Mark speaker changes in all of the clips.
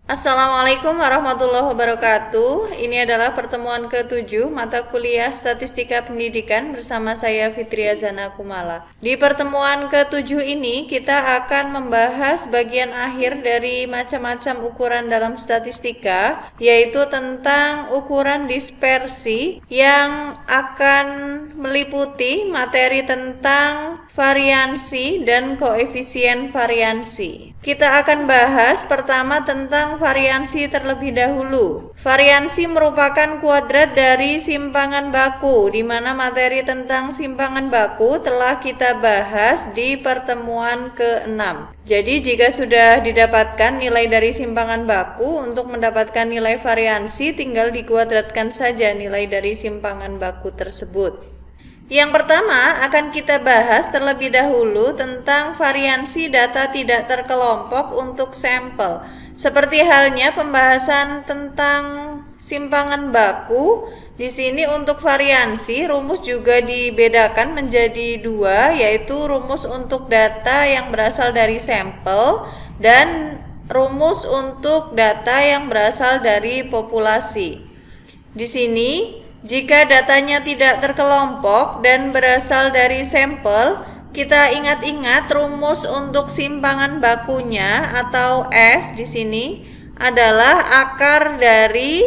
Speaker 1: Assalamualaikum warahmatullahi wabarakatuh. Ini adalah pertemuan ke-7 mata kuliah Statistika Pendidikan bersama saya Fitria Zana Kumala. Di pertemuan ke-7 ini kita akan membahas bagian akhir dari macam-macam ukuran dalam statistika, yaitu tentang ukuran dispersi yang akan meliputi materi tentang variansi dan koefisien variansi. Kita akan bahas pertama tentang variansi terlebih dahulu. Variansi merupakan kuadrat dari simpangan baku, di mana materi tentang simpangan baku telah kita bahas di pertemuan ke-6. Jadi jika sudah didapatkan nilai dari simpangan baku, untuk mendapatkan nilai variansi tinggal dikuadratkan saja nilai dari simpangan baku tersebut. Yang pertama akan kita bahas terlebih dahulu tentang variansi data tidak terkelompok untuk sampel. Seperti halnya pembahasan tentang simpangan baku, di sini untuk variansi rumus juga dibedakan menjadi dua, yaitu rumus untuk data yang berasal dari sampel dan rumus untuk data yang berasal dari populasi. Di sini jika datanya tidak terkelompok dan berasal dari sampel, kita ingat-ingat rumus untuk simpangan bakunya atau S di sini adalah akar dari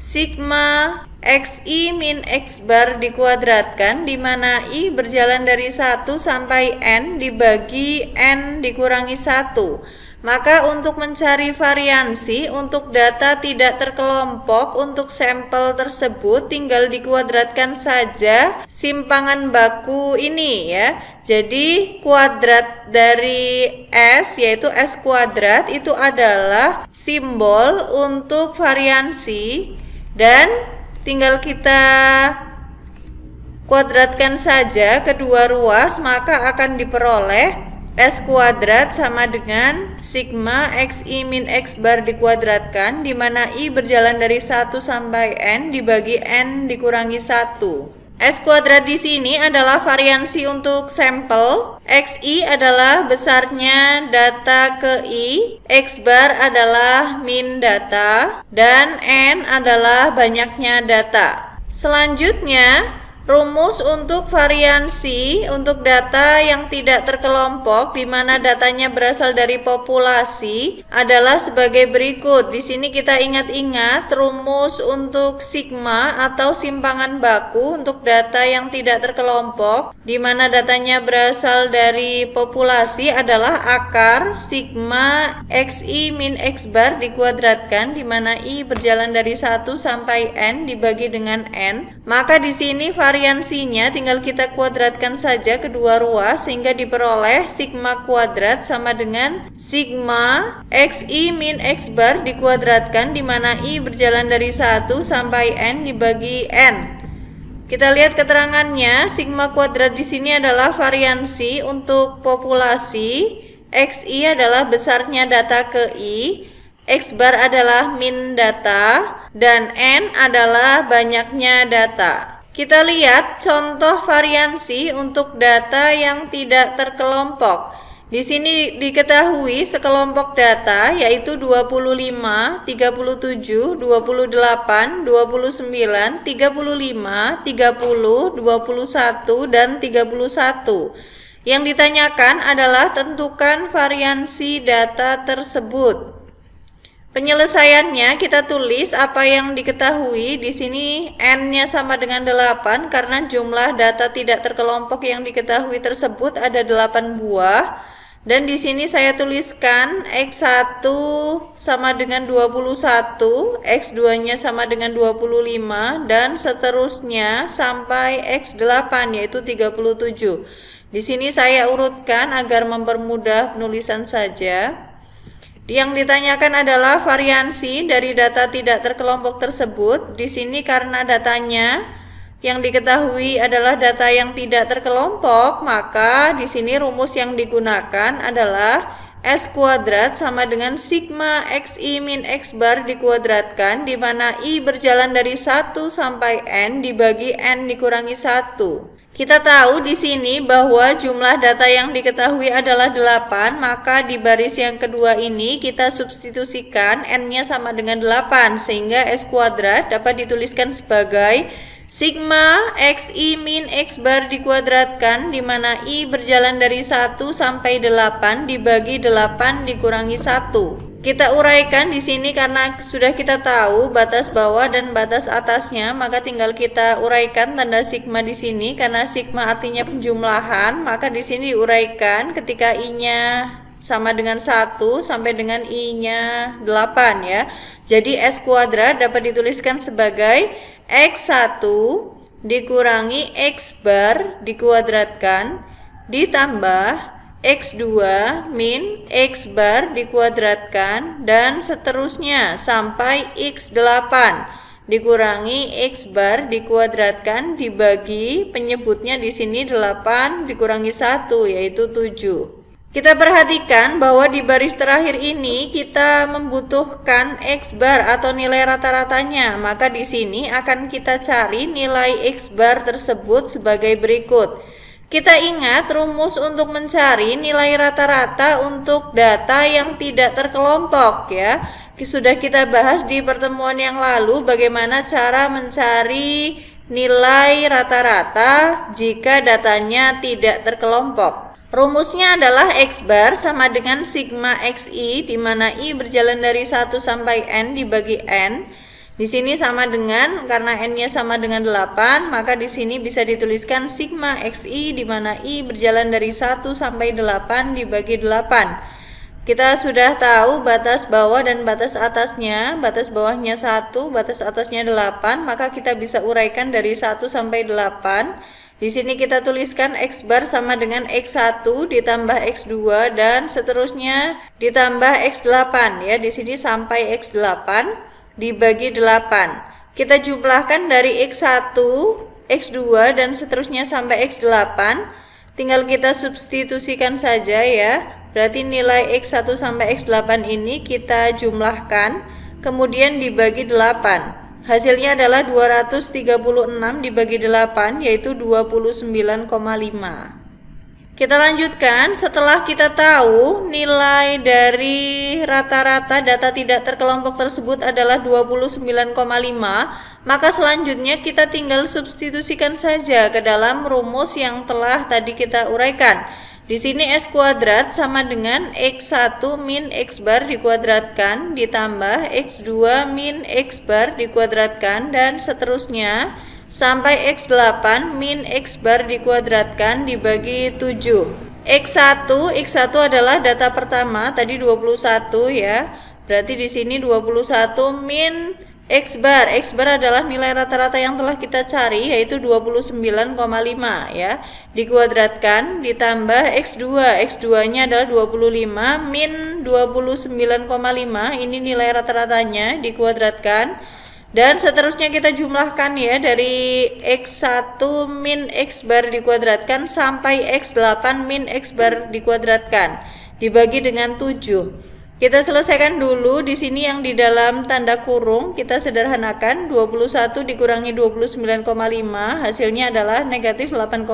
Speaker 1: sigma xi min x bar dikuadratkan, di mana i berjalan dari 1 sampai n dibagi n dikurangi 1. Maka untuk mencari variansi untuk data tidak terkelompok untuk sampel tersebut tinggal dikuadratkan saja simpangan baku ini ya. Jadi kuadrat dari S yaitu S kuadrat itu adalah simbol untuk variansi dan tinggal kita kuadratkan saja kedua ruas, maka akan diperoleh S kuadrat sama dengan sigma xi min x bar dikuadratkan, di mana i berjalan dari 1 sampai n dibagi n dikurangi 1. S kuadrat di sini adalah variansi untuk sampel, xi adalah besarnya data ke i, x bar adalah min data, dan n adalah banyaknya data. Selanjutnya, rumus untuk variansi untuk data yang tidak terkelompok di mana datanya berasal dari populasi adalah sebagai berikut. Di sini kita ingat-ingat rumus untuk sigma atau simpangan baku untuk data yang tidak terkelompok di mana datanya berasal dari populasi adalah akar sigma xi min x bar dikuadratkan, di mana i berjalan dari 1 sampai n dibagi dengan n. Maka di sini variansinya tinggal kita kuadratkan saja kedua ruas sehingga diperoleh sigma kuadrat sama dengan sigma xi min x bar dikuadratkan, di mana i berjalan dari 1 sampai n dibagi n. Kita lihat keterangannya, sigma kuadrat di sini adalah variansi untuk populasi, xi adalah besarnya data ke i, x bar adalah min data, dan n adalah banyaknya data. Kita lihat contoh variansi untuk data yang tidak terkelompok. Di sini diketahui sekelompok data yaitu 25, 37, 28, 29, 35, 30, 21, dan 31. Yang ditanyakan adalah tentukan variansi data tersebut. Penyelesaiannya kita tulis apa yang diketahui. Di sini n-nya sama dengan 8 karena jumlah data tidak terkelompok yang diketahui tersebut ada 8 buah. Dan di sini saya tuliskan x1 sama dengan 21, x2-nya sama dengan 25, dan seterusnya sampai x8 yaitu 37. Di sini saya urutkan agar mempermudah penulisan saja. Yang ditanyakan adalah variansi dari data tidak terkelompok tersebut. Di sini karena datanya yang diketahui adalah data yang tidak terkelompok, maka di sini rumus yang digunakan adalah S kuadrat sama dengan sigma xi min x bar dikuadratkan, di mana i berjalan dari 1 sampai n dibagi n dikurangi 1. Kita tahu di sini bahwa jumlah data yang diketahui adalah 8, maka di baris yang kedua ini kita substitusikan n-nya sama dengan 8, sehingga S kuadrat dapat dituliskan sebagai sigma xi min x bar dikuadratkan, di mana i berjalan dari 1 sampai 8 dibagi 8 dikurangi 1. Kita uraikan di sini karena sudah kita tahu batas bawah dan batas atasnya, maka tinggal kita uraikan tanda sigma di sini karena sigma artinya penjumlahan, maka di sini diuraikan ketika i-nya sama dengan 1 sampai dengan i-nya 8 ya. Jadi S kuadrat dapat dituliskan sebagai x1 dikurangi x bar dikuadratkan ditambah x2 min x bar dikuadratkan dan seterusnya sampai x8 dikurangi x bar dikuadratkan dibagi penyebutnya di sini 8 dikurangi 1 yaitu 7. Kita perhatikan bahwa di baris terakhir ini kita membutuhkan x bar atau nilai rata-ratanya, maka di sini akan kita cari nilai x bar tersebut sebagai berikut. Kita ingat rumus untuk mencari nilai rata-rata untuk data yang tidak terkelompok ya. Sudah kita bahas di pertemuan yang lalu bagaimana cara mencari nilai rata-rata jika datanya tidak terkelompok. Rumusnya adalah x bar sama dengan sigma xi, di mana i berjalan dari 1 sampai n dibagi n. Di sini sama dengan, karena n-nya sama dengan 8, maka di sini bisa dituliskan sigma xi, di mana i berjalan dari 1 sampai 8 dibagi 8. Kita sudah tahu batas bawah dan batas atasnya. Batas bawahnya 1, batas atasnya 8, maka kita bisa uraikan dari 1 sampai 8. Di sini kita tuliskan x bar sama dengan x1 ditambah x2 dan seterusnya ditambah x8 ya. Di sini sampai x8 dibagi 8. Kita jumlahkan dari x1, x2 dan seterusnya sampai x8. Tinggal kita substitusikan saja ya. Berarti nilai x1 sampai x8 ini kita jumlahkan kemudian dibagi 8. Hasilnya adalah 236 dibagi 8 yaitu 29,5. Kita lanjutkan, setelah kita tahu nilai dari rata-rata data tidak terkelompok tersebut adalah 29,5, maka selanjutnya kita tinggal substitusikan saja ke dalam rumus yang telah tadi kita uraikan. Di sini S kuadrat sama dengan x1 min x bar dikuadratkan ditambah x2 min x bar dikuadratkan dan seterusnya sampai x8 min x bar dikuadratkan dibagi 7. X1 adalah data pertama tadi 21 ya. Berarti di sini 21 min x bar adalah nilai rata-rata yang telah kita cari yaitu 29,5 ya. Dikuadratkan ditambah x2-nya adalah 25 min 29,5, ini nilai rata-ratanya dikuadratkan. Dan seterusnya kita jumlahkan ya, dari x1 min x bar dikuadratkan sampai x8 min x bar dikuadratkan dibagi dengan 7. Kita selesaikan dulu di sini yang di dalam tanda kurung, kita sederhanakan 21 dikurangi 29,5 hasilnya adalah negatif 8,5.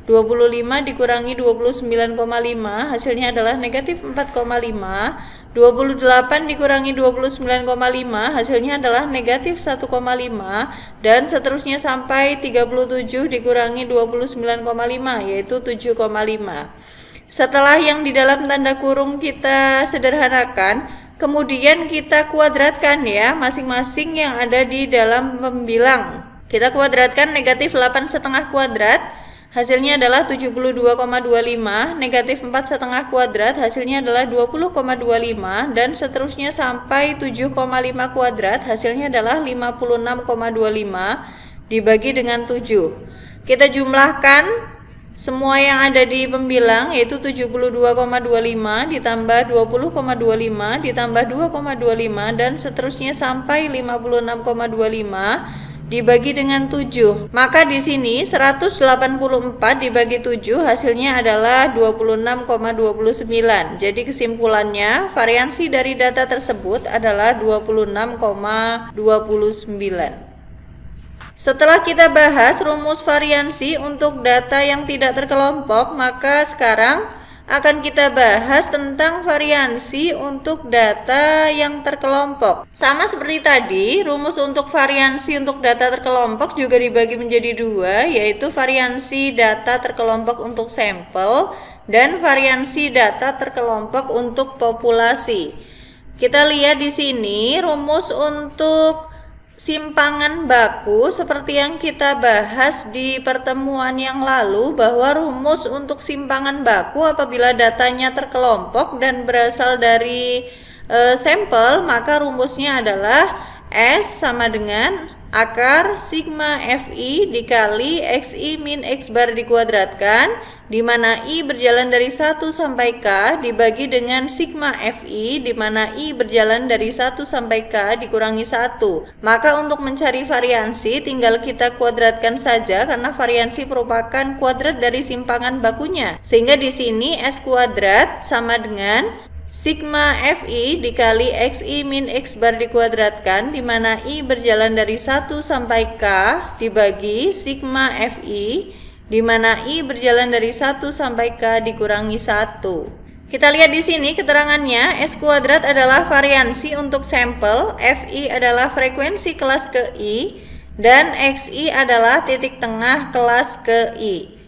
Speaker 1: 25 dikurangi 29,5 hasilnya adalah negatif 4,5. 28 dikurangi 29,5 hasilnya adalah negatif 1,5 dan seterusnya sampai 37 dikurangi 29,5 yaitu 7,5. Setelah yang di dalam tanda kurung kita sederhanakan, kemudian kita kuadratkan ya masing-masing yang ada di dalam pembilang. Kita kuadratkan negatif 8,5 kuadrat hasilnya adalah 72,25, negatif 4,5 kuadrat hasilnya adalah 20,25 dan seterusnya sampai 7,5 kuadrat hasilnya adalah 56,25 dibagi dengan 7. Kita jumlahkan semua yang ada di pembilang yaitu 72,25 ditambah 20,25 ditambah 2,25 dan seterusnya sampai 56,25 dibagi dengan 7. Maka di sini 184 dibagi 7 hasilnya adalah 26,29. Jadi kesimpulannya variansi dari data tersebut adalah 26,29. Setelah kita bahas rumus variansi untuk data yang tidak terkelompok, maka sekarang akan kita bahas tentang variansi untuk data yang terkelompok. Sama seperti tadi, rumus untuk variansi untuk data terkelompok juga dibagi menjadi dua, yaitu variansi data terkelompok untuk sampel dan variansi data terkelompok untuk populasi. Kita lihat di sini rumus untuk simpangan baku seperti yang kita bahas di pertemuan yang lalu, bahwa rumus untuk simpangan baku apabila datanya terkelompok dan berasal dari sampel, maka rumusnya adalah S sama dengan akar sigma Fi dikali Xi min X bar dikuadratkan, di mana I berjalan dari 1 sampai K dibagi dengan sigma Fi, di mana I berjalan dari 1 sampai K dikurangi 1. Maka untuk mencari variansi tinggal kita kuadratkan saja, karena variansi merupakan kuadrat dari simpangan bakunya. Sehingga di sini S kuadrat sama dengan sigma Fi dikali Xi min X bar dikuadratkan, di mana I berjalan dari 1 sampai K dibagi sigma Fi, di mana I berjalan dari 1 sampai K dikurangi 1. Kita lihat di sini keterangannya, S kuadrat adalah variansi untuk sampel, Fi adalah frekuensi kelas ke I, dan Xi adalah titik tengah kelas ke I.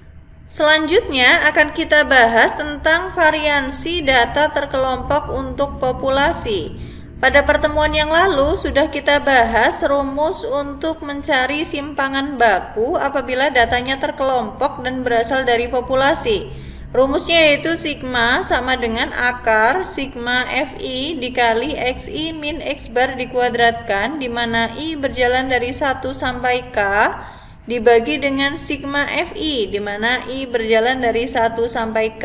Speaker 1: Selanjutnya akan kita bahas tentang variansi data terkelompok untuk populasi. Pada pertemuan yang lalu sudah kita bahas rumus untuk mencari simpangan baku apabila datanya terkelompok dan berasal dari populasi. Rumusnya yaitu sigma sama dengan akar sigma Fi dikali Xi min X bar dikuadratkan, di mana I berjalan dari 1 sampai K dibagi dengan sigma Fi, di mana I berjalan dari 1 sampai K.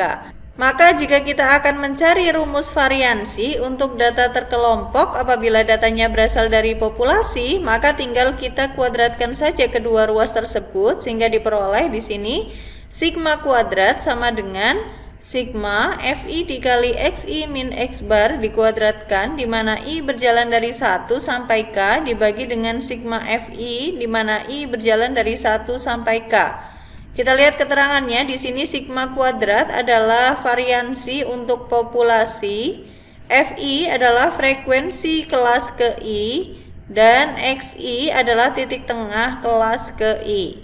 Speaker 1: Maka jika kita akan mencari rumus variansi untuk data terkelompok apabila datanya berasal dari populasi, maka tinggal kita kuadratkan saja kedua ruas tersebut sehingga diperoleh di sini sigma kuadrat sama dengan sigma Fi dikali Xi min X bar dikuadratkan, di mana I berjalan dari 1 sampai K dibagi dengan sigma Fi, di mana I berjalan dari 1 sampai K. Kita lihat keterangannya di sini, sigma kuadrat adalah variansi untuk populasi, Fi adalah frekuensi kelas ke I, dan Xi adalah titik tengah kelas ke I.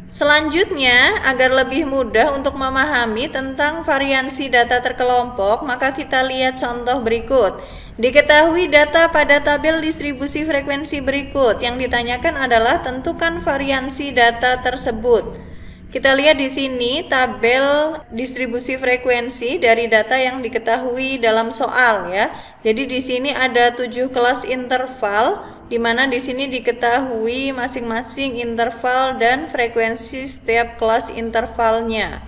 Speaker 1: Selanjutnya, agar lebih mudah untuk memahami tentang variansi data terkelompok, maka kita lihat contoh berikut. Diketahui data pada tabel distribusi frekuensi berikut. Yang ditanyakan adalah tentukan variansi data tersebut. Kita lihat di sini tabel distribusi frekuensi dari data yang diketahui dalam soal ya. Jadi di sini ada 7 kelas interval, di mana di sini diketahui masing-masing interval dan frekuensi setiap kelas intervalnya.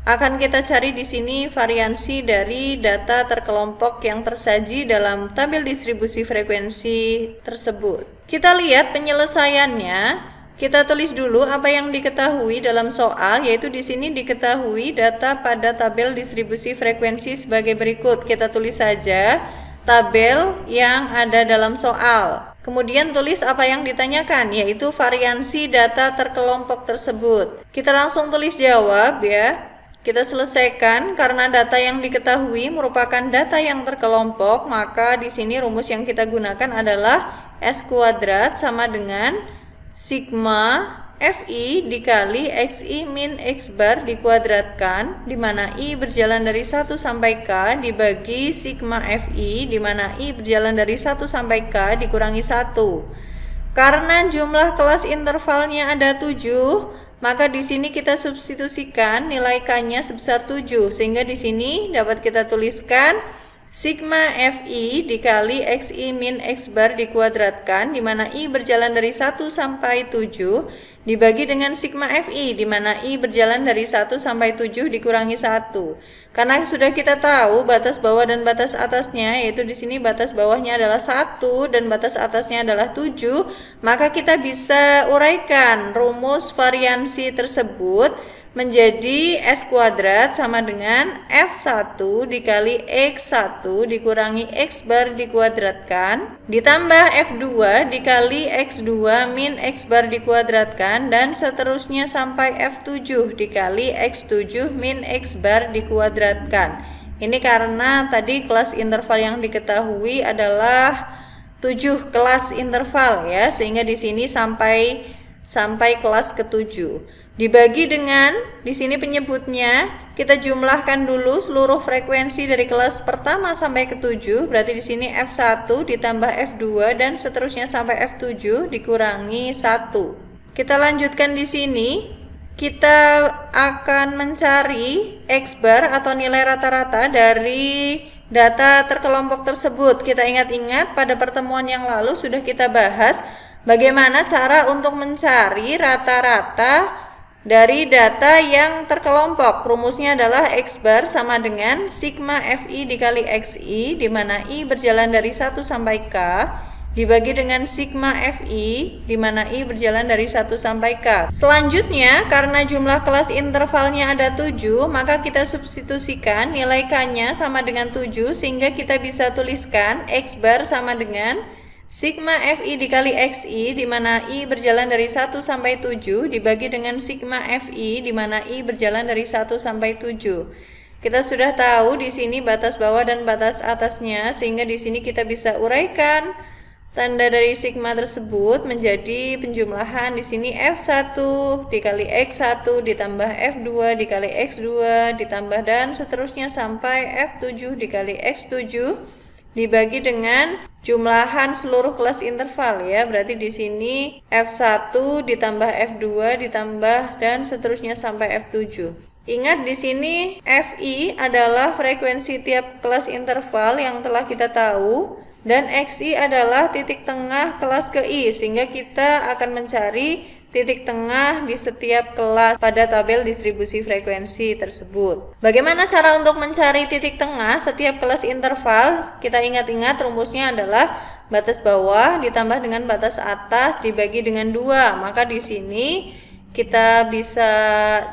Speaker 1: Akan kita cari di sini variansi dari data terkelompok yang tersaji dalam tabel distribusi frekuensi tersebut. Kita lihat penyelesaiannya. Kita tulis dulu apa yang diketahui dalam soal, yaitu di sini diketahui data pada tabel distribusi frekuensi sebagai berikut. Kita tulis saja tabel yang ada dalam soal. Kemudian tulis apa yang ditanyakan, yaitu variansi data terkelompok tersebut. Kita langsung tulis jawab ya. Kita selesaikan karena data yang diketahui merupakan data yang terkelompok, maka di sini rumus yang kita gunakan adalah S kuadrat sama dengan sigma Fi dikali Xi min X bar dikuadratkan, di mana I berjalan dari 1 sampai K dibagi sigma Fi, di mana I berjalan dari 1 sampai K dikurangi 1. Karena jumlah kelas intervalnya ada 7, maka di sini kita substitusikan nilai K-nya sebesar 7, sehingga di sini dapat kita tuliskan sigma Fi dikali Xi min X bar dikuadratkan, di mana I berjalan dari 1 sampai 7 dibagi dengan sigma Fi, di mana I berjalan dari 1 sampai 7 dikurangi 1. Karena sudah kita tahu batas bawah dan batas atasnya, yaitu di sini batas bawahnya adalah 1 dan batas atasnya adalah 7, maka kita bisa uraikan rumus variansi tersebut menjadi S kuadrat sama dengan F1 dikali X1 dikurangi X bar dikuadratkan ditambah F2 dikali X2 min X bar dikuadratkan dan seterusnya sampai F7 dikali X7 min X bar dikuadratkan. Ini karena tadi kelas interval yang diketahui adalah 7 kelas interval ya, sehingga di sini sampai kelas ke-7. Dibagi dengan di sini penyebutnya, kita jumlahkan dulu seluruh frekuensi dari kelas pertama sampai ke-7. Berarti di sini F1 ditambah F2 dan seterusnya sampai F7 dikurangi 1. Kita lanjutkan di sini. Kita akan mencari X bar atau nilai rata-rata dari data terkelompok tersebut. Kita ingat-ingat pada pertemuan yang lalu sudah kita bahas bagaimana cara untuk mencari rata-rata dari data yang terkelompok. Rumusnya adalah X bar sama dengan sigma Fi dikali Xi, di mana I berjalan dari 1 sampai K, dibagi dengan sigma Fi, di mana I berjalan dari 1 sampai K. Selanjutnya, karena jumlah kelas intervalnya ada 7, maka kita substitusikan nilai K-nya sama dengan 7, sehingga kita bisa tuliskan X bar sama dengan sigma Fi dikali Xi, di mana I berjalan dari 1 sampai 7, dibagi dengan sigma Fi, di mana I berjalan dari 1 sampai 7. Kita sudah tahu di sini batas bawah dan batas atasnya, sehingga di sini kita bisa uraikan tanda dari sigma tersebut menjadi penjumlahan di sini F1 dikali X1 ditambah F2 dikali X2 ditambah dan seterusnya sampai F7 dikali X7 dibagi dengan jumlahan seluruh kelas interval ya. Berarti di sini F1 ditambah F2 ditambah dan seterusnya sampai F7. Ingat di sini Fi adalah frekuensi tiap kelas interval yang telah kita tahu, dan Xi adalah titik tengah kelas ke I, sehingga kita akan mencari titik tengah di setiap kelas pada tabel distribusi frekuensi tersebut. Bagaimana cara untuk mencari titik tengah setiap kelas interval? Kita ingat-ingat rumusnya adalah batas bawah ditambah dengan batas atas dibagi dengan 2. Maka di sini kita bisa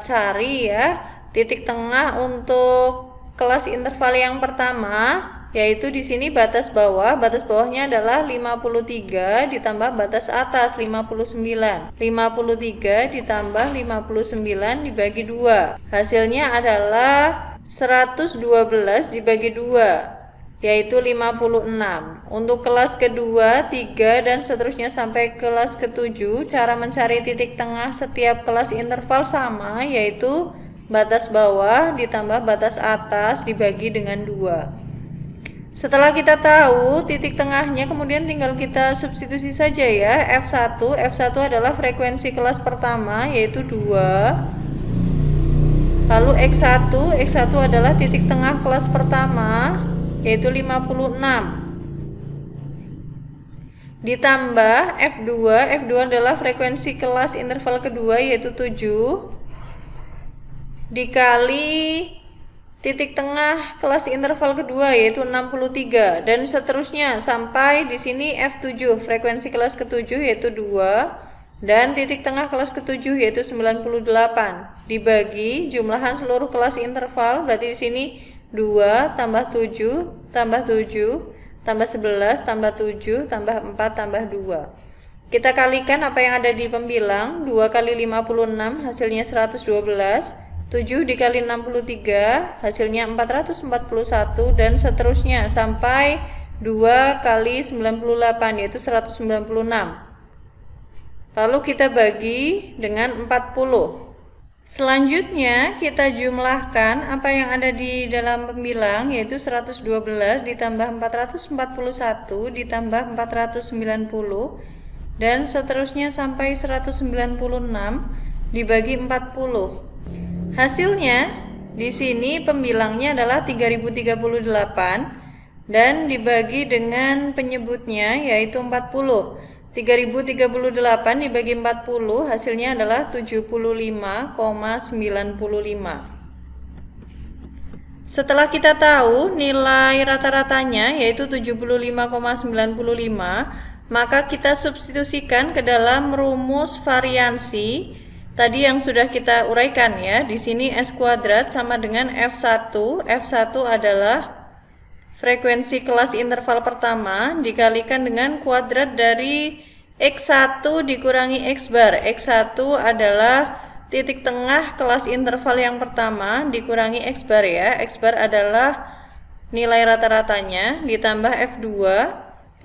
Speaker 1: cari ya titik tengah untuk kelas interval yang pertama, yaitu di sini batas bawahnya adalah 53 ditambah batas atas 59. 53 ditambah 59 dibagi 2. Hasilnya adalah 112 dibagi 2, yaitu 56. Untuk kelas kedua, 3 dan seterusnya sampai kelas ke-7, cara mencari titik tengah setiap kelas interval sama, yaitu batas bawah ditambah batas atas dibagi dengan 2. Setelah kita tahu titik tengahnya, kemudian tinggal kita substitusi saja ya. F1 adalah frekuensi kelas pertama yaitu 2. Lalu X1 adalah titik tengah kelas pertama yaitu 56. Ditambah F2 adalah frekuensi kelas interval kedua yaitu 7 dikali titik tengah kelas interval kedua yaitu 63 dan seterusnya sampai di sini F7 frekuensi kelas ke-7 yaitu 2 dan titik tengah kelas ke-7 yaitu 98 dibagi jumlahan seluruh kelas interval. Berarti di sini 2 tambah 7 tambah 7 tambah 11 tambah 7 tambah 4 tambah 2. Kita kalikan apa yang ada di pembilang. 2 kali 56 hasilnya 112. 7 dikali 63 hasilnya 441 dan seterusnya sampai 2 kali 98 yaitu 196. Lalu kita bagi dengan 40. Selanjutnya kita jumlahkan apa yang ada di dalam pembilang yaitu 112 ditambah 441 ditambah 490 dan seterusnya sampai 196 dibagi 40. Hasilnya di sini pembilangnya adalah 3038 dan dibagi dengan penyebutnya yaitu 40. 3038 dibagi 40 hasilnya adalah 75,95. Setelah kita tahu nilai rata-ratanya yaitu 75,95, maka kita substitusikan ke dalam rumus variansi tadi yang sudah kita uraikan ya. Di sini S kuadrat sama dengan F1. F1 adalah frekuensi kelas interval pertama dikalikan dengan kuadrat dari X1 dikurangi X bar. X1 adalah titik tengah kelas interval yang pertama dikurangi X bar ya. X bar adalah nilai rata-ratanya ditambah F2.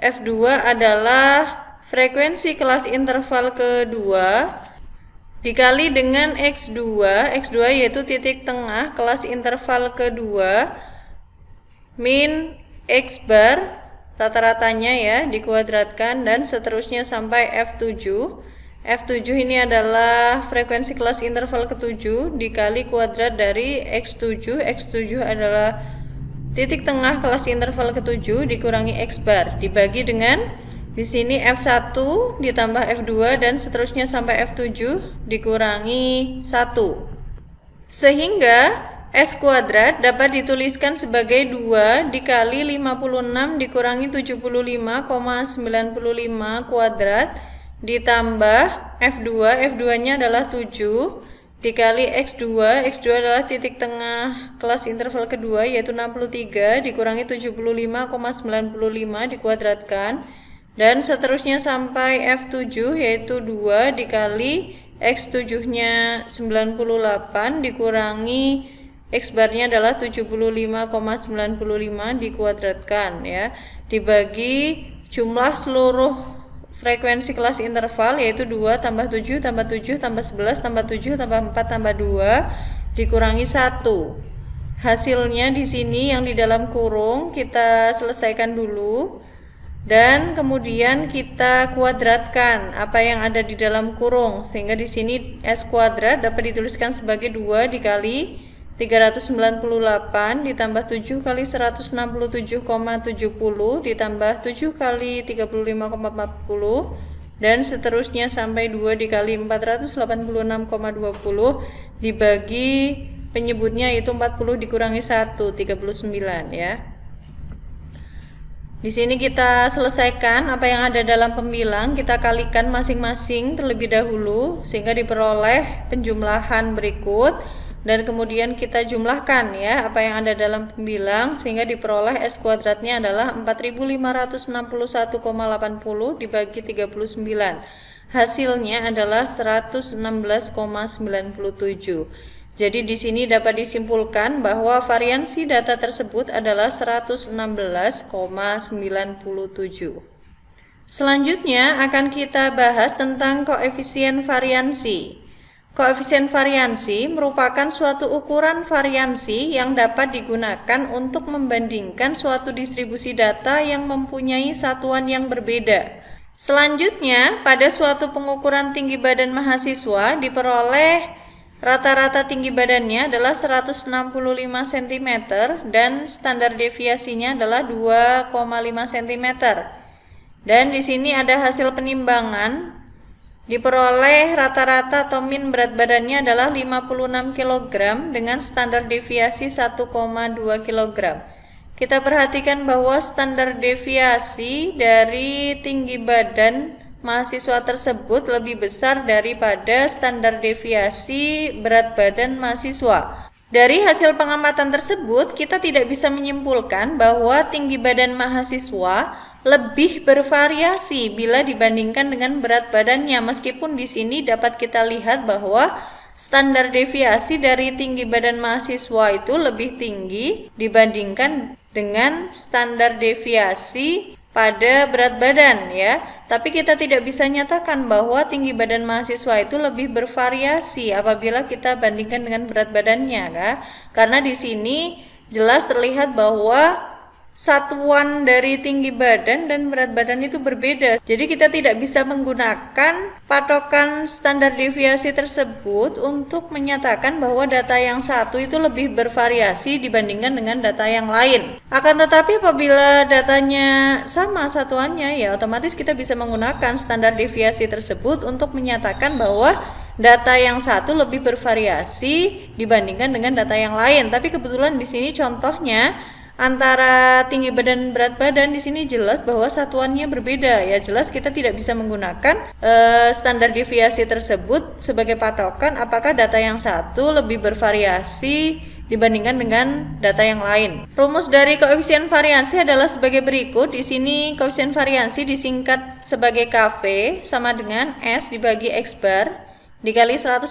Speaker 1: F2 adalah frekuensi kelas interval kedua dikali dengan X2. X2 yaitu titik tengah kelas interval kedua min X bar rata-ratanya ya dikuadratkan dan seterusnya sampai F7. F7 ini adalah frekuensi kelas interval ke-7 dikali kuadrat dari X7. X7 adalah titik tengah kelas interval ke-7 dikurangi X bar dibagi dengan di sini F1 ditambah F2 dan seterusnya sampai F7 dikurangi 1. Sehingga S kuadrat dapat dituliskan sebagai 2 dikali 56 dikurangi 75,95 kuadrat ditambah F2. F2-nya adalah 7 dikali X2. X2 adalah titik tengah kelas interval kedua yaitu 63 dikurangi 75,95 dikuadratkan dan seterusnya sampai F7 yaitu 2 dikali X7-nya 98 dikurangi X barnya adalah 75,95 dikuadratkan ya dibagi jumlah seluruh frekuensi kelas interval yaitu 2 tambah 7 tambah 7 tambah 11 tambah 7 tambah 4 tambah 2 dikurangi 1. Hasilnya di sini yang di dalam kurung kita selesaikan dulu dan kemudian kita kuadratkan apa yang ada di dalam kurung sehingga di sini S kuadrat dapat dituliskan sebagai 2 dikali 398 ditambah 7 kali 167,70 ditambah 7 kali 35,40 dan seterusnya sampai 2 dikali 486,20 dibagi penyebutnya itu 40 dikurangi 1 39 ya. Di sini kita selesaikan apa yang ada dalam pembilang, kita kalikan masing-masing terlebih dahulu sehingga diperoleh penjumlahan berikut. Dan kemudian kita jumlahkan ya apa yang ada dalam pembilang sehingga diperoleh S kuadratnya adalah 4561,80 dibagi 39. Hasilnya adalah 116,97. Jadi di sini dapat disimpulkan bahwa variansi data tersebut adalah 116,97. Selanjutnya akan kita bahas tentang koefisien variansi. Koefisien variansi merupakan suatu ukuran variansi yang dapat digunakan untuk membandingkan suatu distribusi data yang mempunyai satuan yang berbeda. Selanjutnya, pada suatu pengukuran tinggi badan mahasiswa diperoleh rata-rata tinggi badannya adalah 165 cm dan standar deviasinya adalah 2,5 cm. Dan di sini ada hasil penimbangan. Diperoleh rata-rata atau min berat badannya adalah 56 kg dengan standar deviasi 1,2 kg. Kita perhatikan bahwa standar deviasi dari tinggi badan mahasiswa tersebut lebih besar daripada standar deviasi berat badan mahasiswa. Dari hasil pengamatan tersebut, kita tidak bisa menyimpulkan bahwa tinggi badan mahasiswa lebih bervariasi bila dibandingkan dengan berat badannya, meskipun di sini dapat kita lihat bahwa standar deviasi dari tinggi badan mahasiswa itu lebih tinggi dibandingkan dengan standar deviasi pada berat badan ya. Tapi kita tidak bisa nyatakan bahwa tinggi badan mahasiswa itu lebih bervariasi apabila kita bandingkan dengan berat badannya kan? Karena di sini jelas terlihat bahwa satuan dari tinggi badan dan berat badan itu berbeda. Jadi kita tidak bisa menggunakan patokan standar deviasi tersebut untuk menyatakan bahwa data yang satu itu lebih bervariasi dibandingkan dengan data yang lain. Akan tetapi apabila datanya sama satuannya ya otomatis kita bisa menggunakan standar deviasi tersebut untuk menyatakan bahwa data yang satu lebih bervariasi dibandingkan dengan data yang lain. Tapi kebetulan di sini contohnya antara tinggi badan berat badan di sini jelas bahwa satuannya berbeda ya. Jelas kita tidak bisa menggunakan standar deviasi tersebut sebagai patokan apakah data yang satu lebih bervariasi dibandingkan dengan data yang lain. Rumus dari koefisien variansi adalah sebagai berikut. Di sini koefisien variansi disingkat sebagai KV sama dengan S dibagi X bar dikali 100%.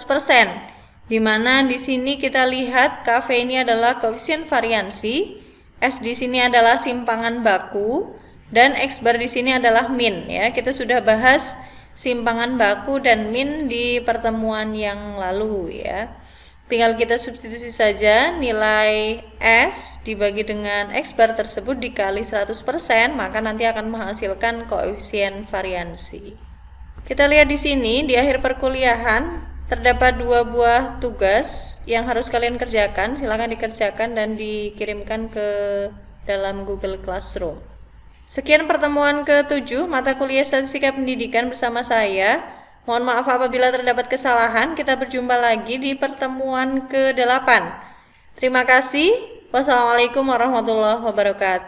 Speaker 1: Di mana di sini kita lihat KV ini adalah koefisien variansi, S di sini adalah simpangan baku, dan X bar di sini adalah min ya. Kita sudah bahas simpangan baku dan min di pertemuan yang lalu ya. Tinggal kita substitusi saja nilai S dibagi dengan X bar tersebut dikali 100%, maka nanti akan menghasilkan koefisien variansi. Kita lihat di sini di akhir perkuliahan terdapat 2 buah tugas yang harus kalian kerjakan. Silakan dikerjakan dan dikirimkan ke dalam Google Classroom. Sekian pertemuan ke-7 mata kuliah Statistika Pendidikan bersama saya. Mohon maaf apabila terdapat kesalahan. Kita berjumpa lagi di pertemuan ke-8. Terima kasih. Wassalamualaikum warahmatullahi wabarakatuh.